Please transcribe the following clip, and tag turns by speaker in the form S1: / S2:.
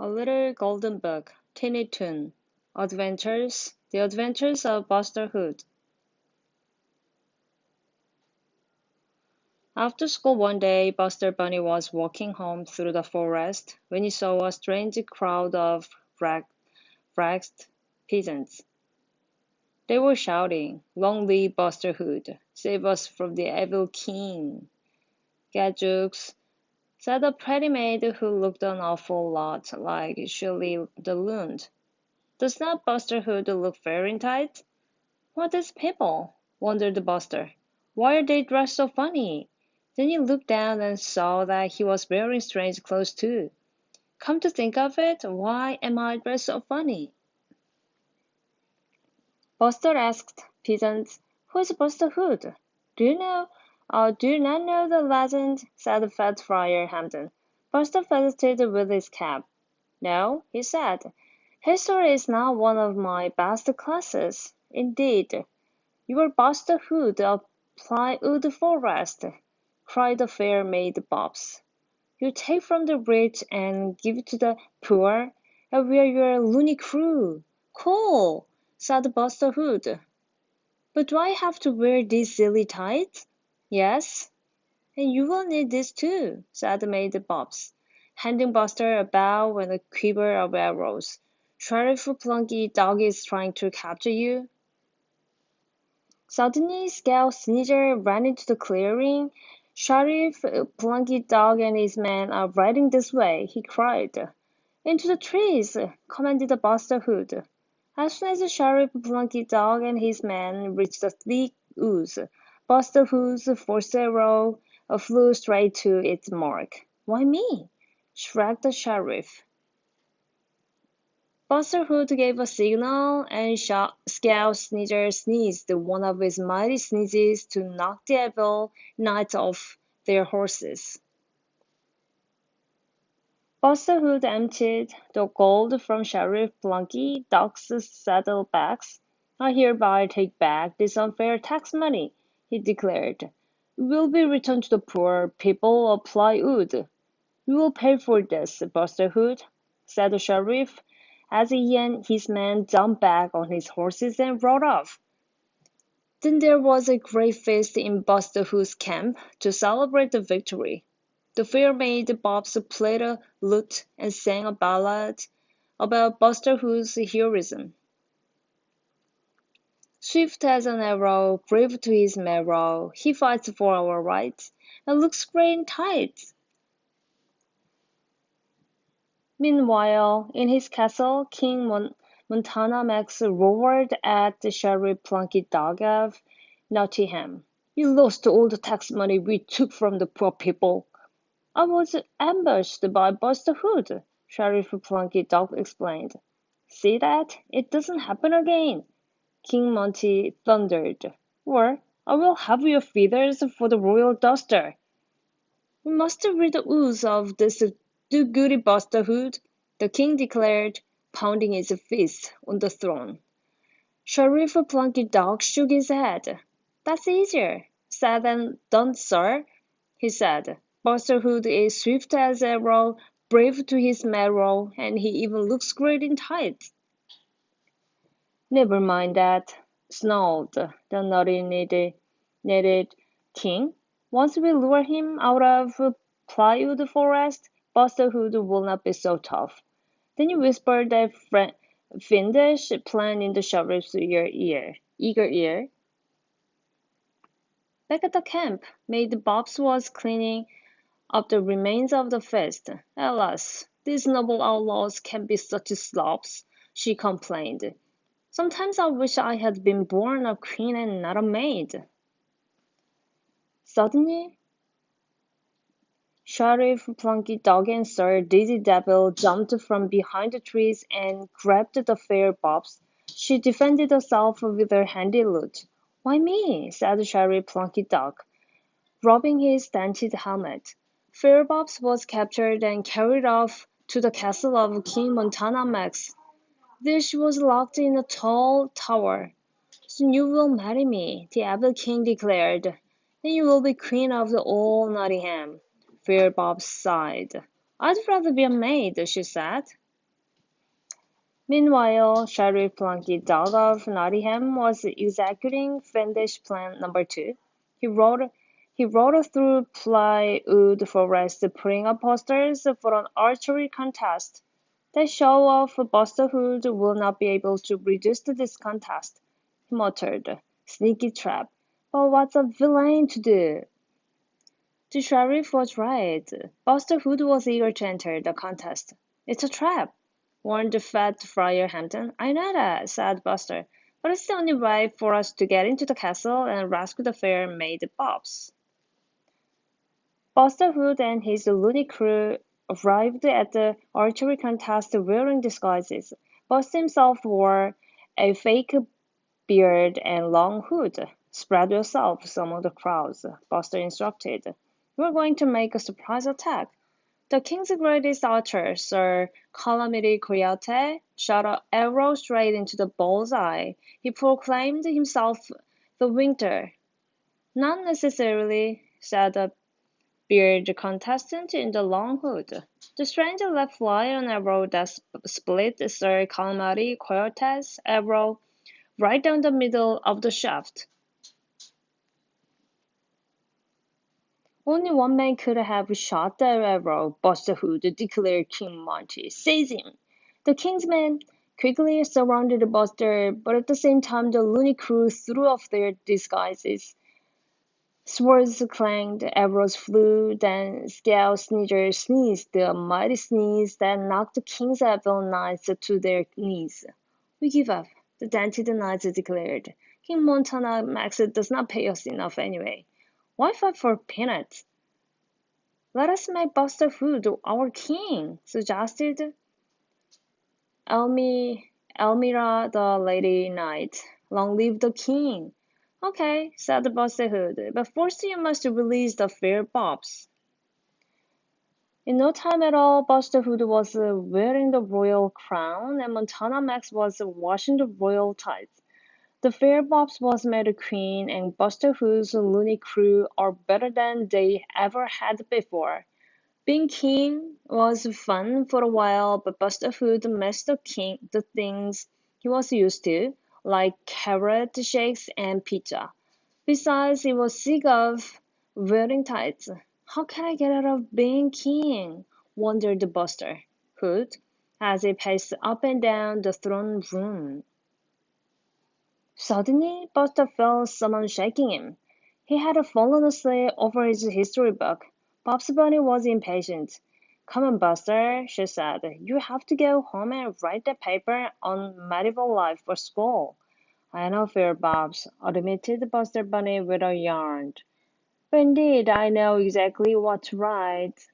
S1: A Little Golden Book, Tiny Toon Adventures, The Adventures of Buster Hood. After school one day, Buster Bunny was walking home through the forest when he saw a strange crowd of ragged peasants. They were shouting, "Long live Buster Hood! Save us from the evil king!" "Gadzooks," said a pretty maid who looked an awful lot like Shirley the Loon. "Does not Buster Hood look very tight?" "What is people?" wondered Buster. "Why are they dressed so funny?" Then he looked down and saw that he was wearing strange clothes too. "Come to think of it, why am I dressed so funny?" Buster asked peasants, "Who is Buster Hood?" Do you not know the legend?" said Fat Friar Hampden. Buster fidgeted with his cap. "No," he said. "History is not one of my best classes. Indeed, you are Buster Hood of Plywood Forest," cried the fair maid Bobs. "You take from the rich and give to the poor, and we are your loony crew." "Cool," said Buster Hood. "But do I have to wear these silly tights?" "Yes, and you will need this too," said Maid Bobs, handing Buster a bow and a quiver of arrows. "Sheriff Plunky Dog is trying to capture you." Suddenly Scout Sneezer ran into the clearing. "Sheriff Plunky Dog and his men are riding this way," he cried. "Into the trees!" commanded Buster Hood. As soon as Sheriff Plunky Dog and his men reached the thick woods, Buster Hood's first arrow flew straight to its mark. "Why me?" shrieked the sheriff. Buster Hood gave a signal, and Scout Sneezer sneezed one of his mighty sneezes to knock the evil knights off their horses. Buster Hood emptied the gold from Sheriff Plunky Dog's saddlebags. "I hereby take back this unfair tax money," he declared. "It will be returned to the poor people of Plywood." "You will pay for this, Buster Hood," said the sheriff, as he and his men jumped back on his horses and rode off. Then there was a great feast in Buster Hood's camp to celebrate the victory. The fair maid Bobs played a lute and sang a ballad about Buster Hood's heroism. "Swift as an arrow, brave to his marrow, he fights for our rights, and looks great in tights." Meanwhile, in his castle, King Montana Max roared at the Sheriff Plunky Dog of Nottingham. "You lost all the tax money we took from the poor people." "I was ambushed by Buster Hood," Sheriff Plunky Dog explained. "See that? It doesn't happen again," King Monty thundered. "Or I will have your feathers for the royal duster." "We must rid the woods of this do-goody Buster Hood," the king declared, pounding his fist on the throne. Sheriff Plunky Dog shook his head. "That's easier said than done, sir," he said. "Buster Hood is swift as arrow, brave to his marrow, and he even looks great in tights." "Never mind that," snarled the naughty-kneaded king. "Once we lure him out of Plywood Forest, Buster Hood will not be so tough." Then he whispered that fiendish plan in the sheriff's eager ear. Back at the camp, Maid Bobs was cleaning up the remains of the feast. "Alas, these noble outlaws can be such slobs," she complained. "Sometimes I wish I had been born a queen and not a maid." Suddenly, Sheriff Plunky Dog and Sir Dizzy Devil jumped from behind the trees and grabbed the fair Bobs. She defended herself with her handy lute. "Why me?" said Sheriff Plunky Dog, rubbing his dented helmet. Fair Bobs was captured and carried off to the castle of King Montana Max. There she was locked in a tall tower. "Soon you will marry me," the evil king declared, "and you will be queen of all Nottingham." Fair Bob sighed. "I'd rather be a maid," she said. Meanwhile, Sheriff Plunky Dog of Nottingham was executing fiendish plan number two. He rode he rode through Plywood Forest, putting up posters for an archery contest. That show off Busterhood will not be able to resist this contest, he muttered. Sneaky trap. But what's a villain to do? The sheriff was right. Buster Hood was eager to enter the contest. It's a trap, warned fat Friar Hampton. I know that, said Buster, but it's the only way for us to get into the castle and rescue the fair maid Bobs. Buster Hood and his loony crew arrived at the archery contest wearing disguises. Buster himself wore a fake beard and long hood. Spread yourselves among the crowds, Buster instructed. We're going to make a surprise attack. The king's greatest archer, Sir Calamity Coyote, shot an arrow straight into the bull's eye. He proclaimed himself the victor. Not necessarily, said the beard contestant in the long hood. The stranger let fly an arrow that split Sir Calamity Coyote's arrow right down the middle of the shaft. Only one man could have shot the arrow, Buster Hood declared King Monty. Seize him! The king's men quickly surrounded Buster, but at the same time the loony crew threw off their disguises. Swords clanged, arrows flew, then Scout Sneezer sneezed, a mighty sneeze that knocked the king's evil knights to their knees. We give up, the dented knights declared. King Montana Max does not pay us enough anyway. Why fight for peanuts? Let us make Buster Hood our king, suggested Elmira the Lady Knight. Long live the king! Okay, said Buster Hood, but first you must release the fair Bobs. In no time at all, Buster Hood was wearing the royal crown, and Montana Max was washing the royal tights. The fair Bobs was made queen, and Buster Hood's loony crew are better than they ever had before. Being king was fun for a while, but Buster Hood missed the things he was used to, like carrot shakes and pizza. Besides, he was sick of wearing tights. How can I get out of being king? Wondered Buster Hood as he paced up and down the throne room. Suddenly, Buster felt someone shaking him. He had fallen asleep over his history book. Bob's Bunny was impatient. Come on, Buster, she said. You have to go home and write that paper on medieval life for school. I know, fair Bobs, admitted Buster Bunny with a yawn. But indeed, I know exactly what to write.